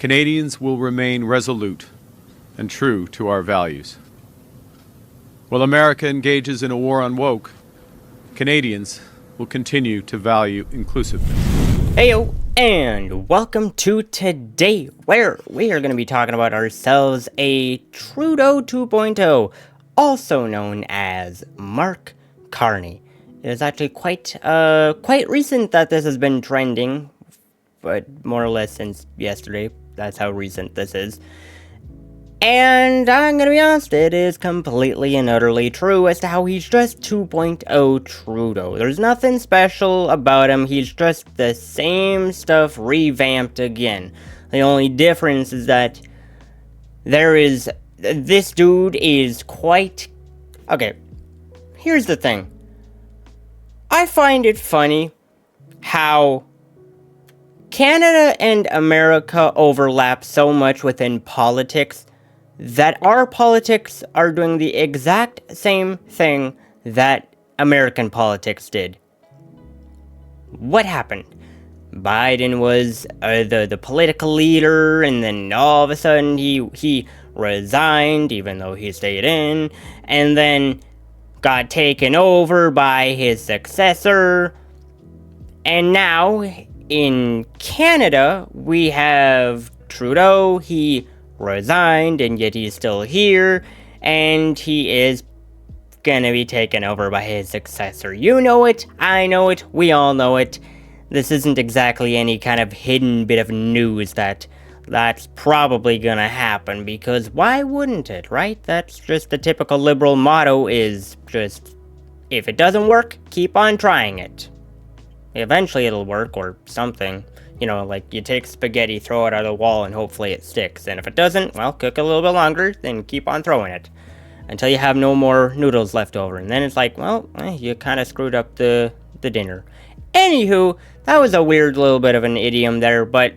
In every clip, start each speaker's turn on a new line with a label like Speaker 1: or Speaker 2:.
Speaker 1: Canadians will remain resolute and true to our values. While America engages in a war on woke, Canadians will continue to value inclusiveness.
Speaker 2: Heyo, and welcome to today, where we are going to be talking about ourselves a Trudeau 2.0, also known as Mark Carney. It is actually quite recent that this has been trending, but more or less since yesterday. That's how recent this is. And I'm gonna be honest, it is completely and utterly true as to how he's just 2.0 Trudeau. There's nothing special about him, he's just the same stuff revamped again. The only difference is that this dude is quite... Okay, here's the thing. I find it funny how Canada and America overlap so much within politics that our politics are doing the exact same thing that American politics did. What happened? Biden was the political leader, and then all of a sudden he resigned, even though he stayed in, and then got taken over by his successor. And now in Canada, we have Trudeau. He resigned, and yet he's still here, and he is gonna be taken over by his successor. You know it, I know it, we all know it. This isn't exactly any kind of hidden bit of news that's probably gonna happen, because why wouldn't it, right? That's just the typical liberal motto, is just, if it doesn't work, keep on trying it. Eventually it'll work, or something. You know, like, you take spaghetti, throw it at a wall, and hopefully it sticks. And if it doesn't, well, cook a little bit longer, then keep on throwing it. Until you have no more noodles left over. And then it's like, well, you kind of screwed up the dinner. Anywho, that was a weird little bit of an idiom there, but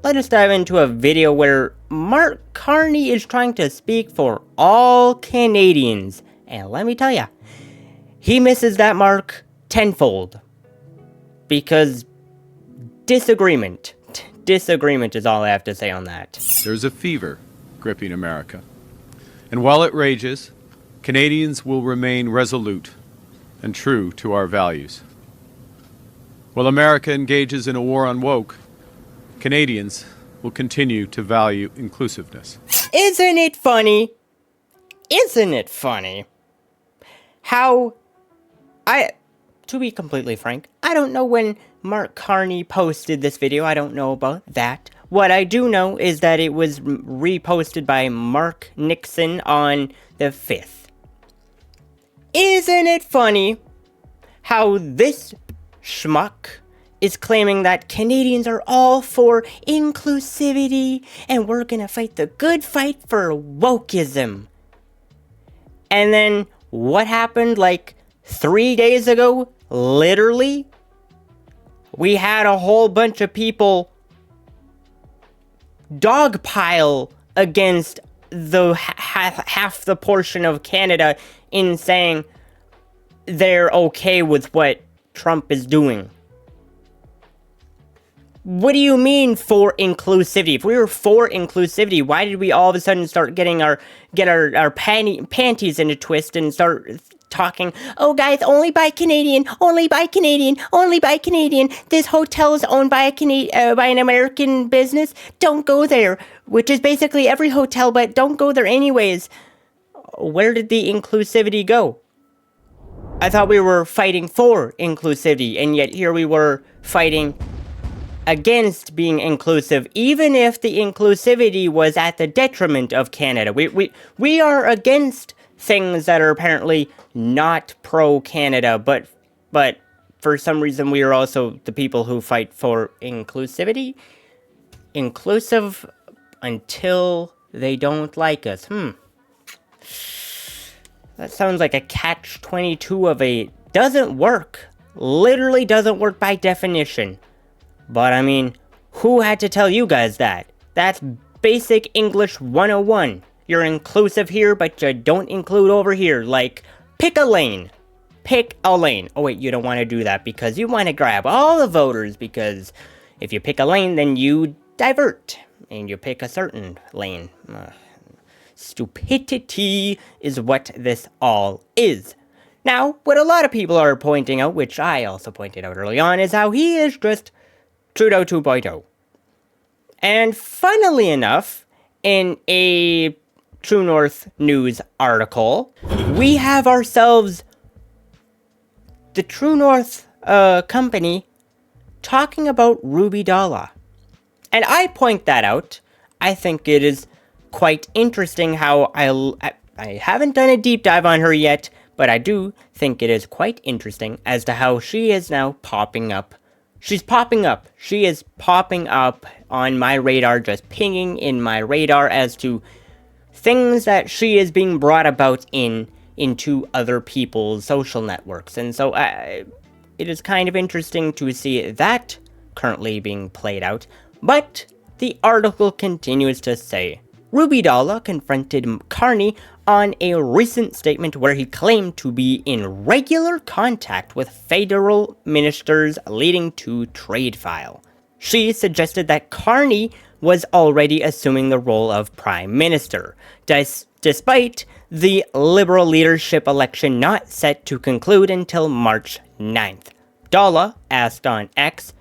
Speaker 2: let us dive into a video where Mark Carney is trying to speak for all Canadians. And let me tell ya, he misses that mark tenfold. Because disagreement is all I have to say on that.
Speaker 1: There's a fever gripping America. And while it rages, Canadians will remain resolute and true to our values. While America engages in a war on woke, Canadians will continue to value inclusiveness.
Speaker 2: Isn't it funny? Isn't it funny how to be completely frank, I don't know when Mark Carney posted this video. I don't know about that. What I do know is that it was reposted by Mark Nixon on the 5th. Isn't it funny how this schmuck is claiming that Canadians are all for inclusivity and we're gonna fight the good fight for wokeism? And then what happened like 3 days ago? Literally, we had a whole bunch of people dogpile against the half the portion of Canada in saying they're okay with what Trump is doing. What do you mean for inclusivity? If we were for inclusivity, why did we all of a sudden start get our panties in a twist and start talking, oh guys, only buy Canadian, only buy Canadian, only buy Canadian. This hotel is owned by by an American business. Don't go there. Which is basically every hotel, but don't go there anyways. Where did the inclusivity go? I thought we were fighting for inclusivity, and yet here we were fighting against being inclusive, even if the inclusivity was at the detriment of Canada. We are against things that are apparently not pro-Canada, but for some reason we are also the people who fight for inclusivity. Inclusive until they don't like us. That sounds like a catch-22 of a... Doesn't work. Literally doesn't work by definition. But I mean, who had to tell you guys that? That's basic English 101. You're inclusive here, but you don't include over here. Like, pick a lane. Pick a lane. Oh wait, you don't want to do that because you want to grab all the voters, because if you pick a lane, then you divert. and you pick a certain lane. Stupidity is what this all is. Now, what a lot of people are pointing out, which I also pointed out early on, is how he is just Trudeau 2.0. And funnily enough, in a True North News article, we have ourselves the True North company talking about Ruby Dhalla. And I point that out. I think it is quite interesting how I haven't done a deep dive on her yet, but I do think it is quite interesting as to how she is now popping up. She's popping up. She is popping up on my radar, just pinging in my radar as to things that she is being brought about into other people's social networks. And so it is kind of interesting to see that currently being played out. But the article continues to say, Ruby Dhalla confronted Carney on a recent statement where he claimed to be in regular contact with federal ministers leading to trade file. She suggested that Carney was already assuming the role of prime minister, despite the Liberal leadership election not set to conclude until March 9th. Dhalla asked on X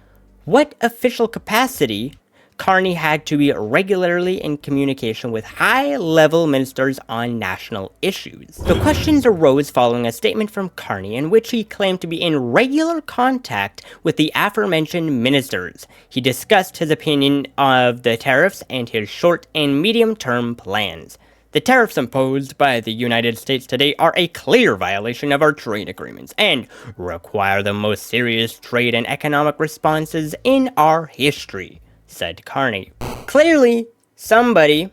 Speaker 2: what official capacity Carney had to be regularly in communication with high-level ministers on national issues. The questions arose following a statement from Carney in which he claimed to be in regular contact with the aforementioned ministers. He discussed his opinion of the tariffs and his short and medium-term plans. The tariffs imposed by the United States today are a clear violation of our trade agreements and require the most serious trade and economic responses in our history, said Carney. Clearly somebody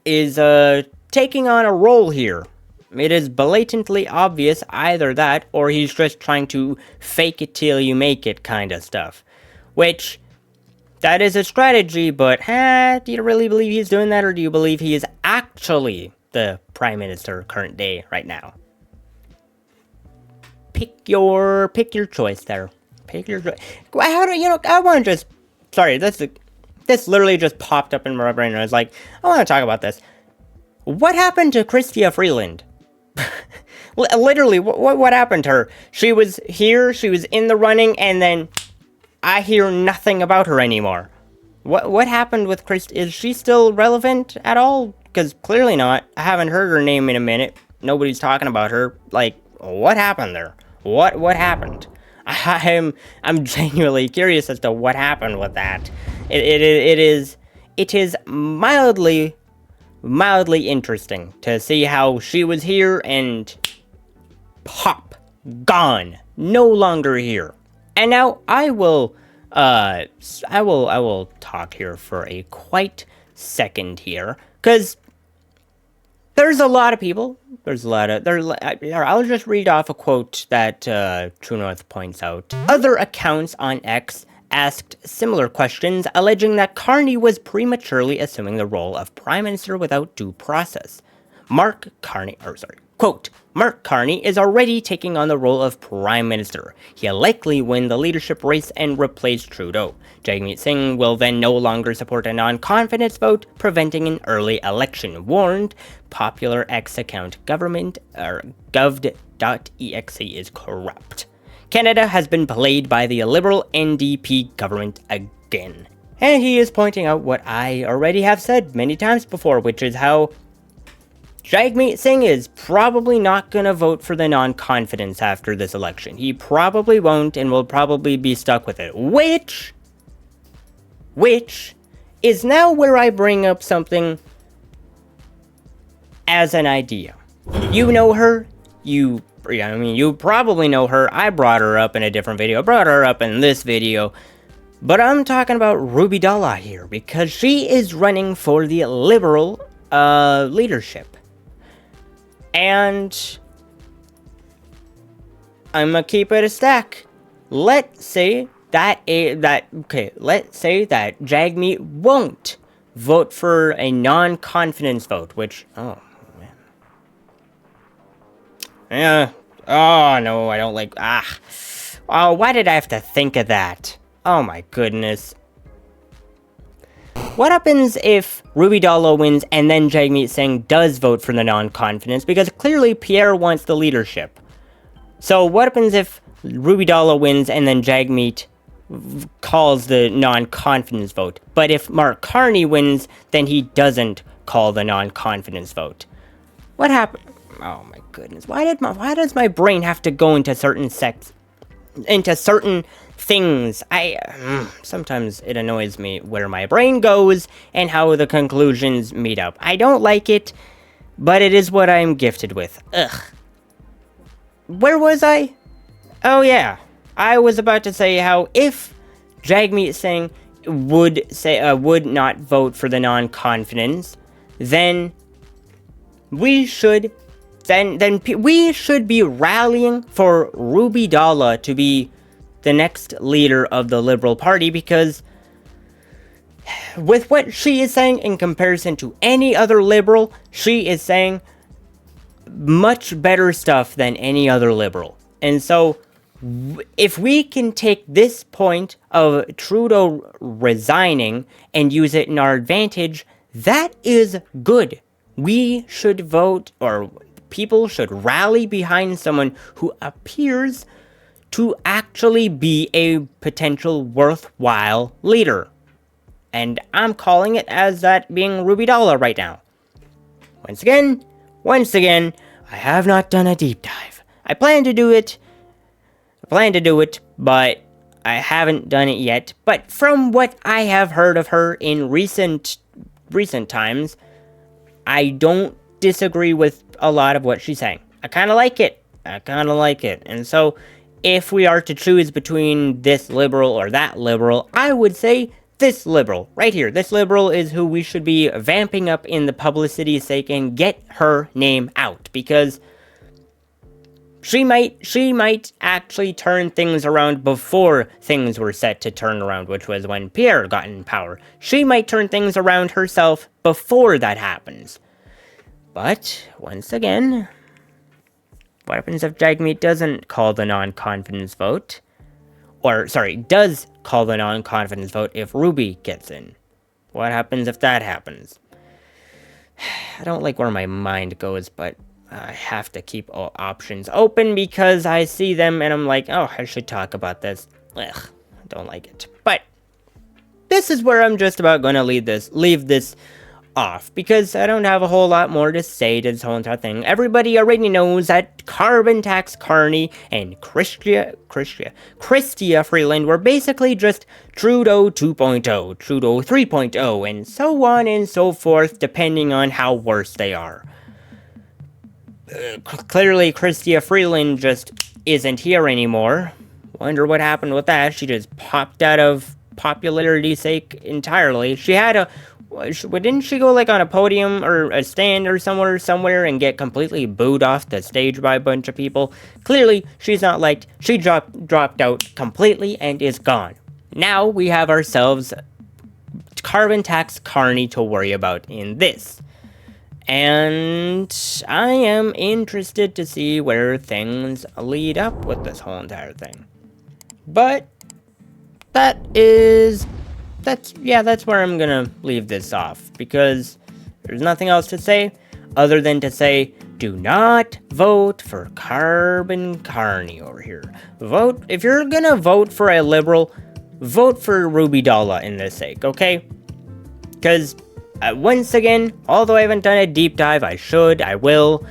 Speaker 2: is taking on a role here. It is blatantly obvious either that or he's just trying to fake it till you make it kind of stuff. Which, that is a strategy, but do you really believe he's doing that, or do you believe he is actually the Prime Minister current day right now? Pick your choice there. Pick your choice. How do I want to just... Sorry, this literally just popped up in my brain, and I was like, I want to talk about this. What happened to Chrystia Freeland? Literally, what happened to her? She was here, she was in the running, and then I hear nothing about her anymore. What happened with Chrystia? Is she still relevant at all? Because clearly not. I haven't heard her name in a minute. Nobody's talking about her. Like, what happened there? What happened? I'm genuinely curious as to what happened with that. It is mildly interesting to see how she was here and pop, gone, no longer here. And now I will talk here for a quite second here, because there's a lot of people. I'll just read off a quote that True North points out. Other accounts on X asked similar questions, alleging that Carney was prematurely assuming the role of Prime Minister without due process. Quote, Mark Carney is already taking on the role of Prime Minister. He'll likely win the leadership race and replace Trudeau. Jagmeet Singh will then no longer support a non-confidence vote, preventing an early election, warned popular X account gov.exe is corrupt. Canada has been played by the Liberal NDP government again. And he is pointing out what I already have said many times before, which is how Jagmeet Singh is probably not going to vote for the non-confidence after this election. He probably won't and will probably be stuck with it. Which is now where I bring up something as an idea. You know her. You probably know her. I brought her up in a different video. I brought her up in this video. But I'm talking about Ruby Dhalla here because she is running for the Liberal leadership. And I'm gonna keep it a stack. Let's say that Jagmeet won't vote for a non-confidence vote, which yeah. Oh no, I don't like oh, why did I have to think of that? Oh my goodness. What happens if Ruby Dhalla wins and then Jagmeet Singh does vote for the non-confidence? Because clearly Pierre wants the leadership. So what happens if Ruby Dhalla wins and then Jagmeet calls the non-confidence vote? But if Mark Carney wins, then he doesn't call the non-confidence vote. What happened? Oh my goodness! Why does my brain have to go into certain things? Sometimes it annoys me where my brain goes and how the conclusions meet up. I don't like it, but it is what I'm gifted with. Ugh. Where was I? Oh yeah, I was about to say how if Jagmeet Singh would not vote for the non-confidence, then we should be rallying for Ruby Dhalla to be the next leader of the Liberal Party, because with what she is saying in comparison to any other Liberal, she is saying much better stuff than any other Liberal. And so, if we can take this point of Trudeau resigning and use it in our advantage, that is good. We should vote, or people should rally behind someone who appears to actually be a potential worthwhile leader. And I'm calling it as that being Ruby Dhalla right now. Once again, I have not done a deep dive. I plan to do it, but I haven't done it yet. But from what I have heard of her in recent times, I don't disagree with a lot of what she's saying. I kind of like it. And so, if we are to choose between this Liberal or that Liberal, I would say this Liberal, right here. This Liberal is who we should be vamping up in the publicity's sake and get her name out, because she might actually turn things around before things were set to turn around, which was when Pierre got in power. She might turn things around herself before that happens. But, once again, what happens if Jagmeet doesn't call the non-confidence vote? Or, sorry, does call the non-confidence vote if Ruby gets in? What happens if that happens? I don't like where my mind goes, but I have to keep all options open because I see them and I'm like, oh, I should talk about this. Ugh, I don't like it. But this is where I'm just about going to leave this off, because I don't have a whole lot more to say to this whole entire thing. Everybody already knows that Carbon Tax Carney and Chrystia Freeland were basically just Trudeau 2.0, Trudeau 3.0, and so on and so forth, depending on how worse they are. Clearly, Chrystia Freeland just isn't here anymore. Wonder what happened with that. She just popped out of popularity's sake entirely. She had didn't she go like on a podium or a stand or somewhere and get completely booed off the stage by a bunch of people? Clearly, she's not liked. She dropped out completely and is gone. Now we have ourselves Carbon Tax Carney to worry about in this. And I am interested to see where things lead up with this whole entire thing. But that's where I'm gonna leave this off, because there's nothing else to say other than to say, do not vote for Carbon Carney over here. Vote, if you're gonna vote for a Liberal, vote for Ruby Dhalla in this sake, okay? Because, once again, although I haven't done a deep dive, I will.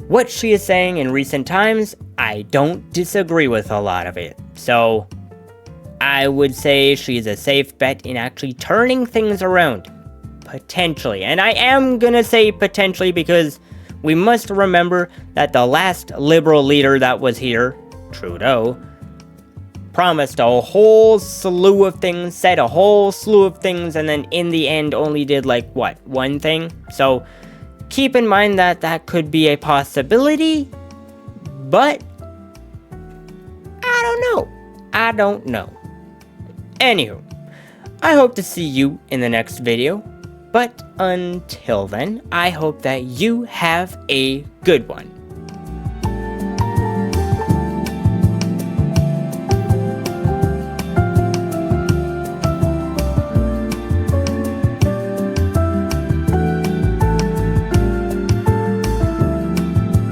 Speaker 2: What she is saying in recent times, I don't disagree with a lot of it. So, I would say she's a safe bet in actually turning things around. Potentially. And I am gonna say potentially because we must remember that the last Liberal leader that was here, Trudeau, promised a whole slew of things, said a whole slew of things, and then in the end only did one thing. So keep in mind that that could be a possibility, but I don't know. Anywho, I hope to see you in the next video, but until then, I hope that you have a good one.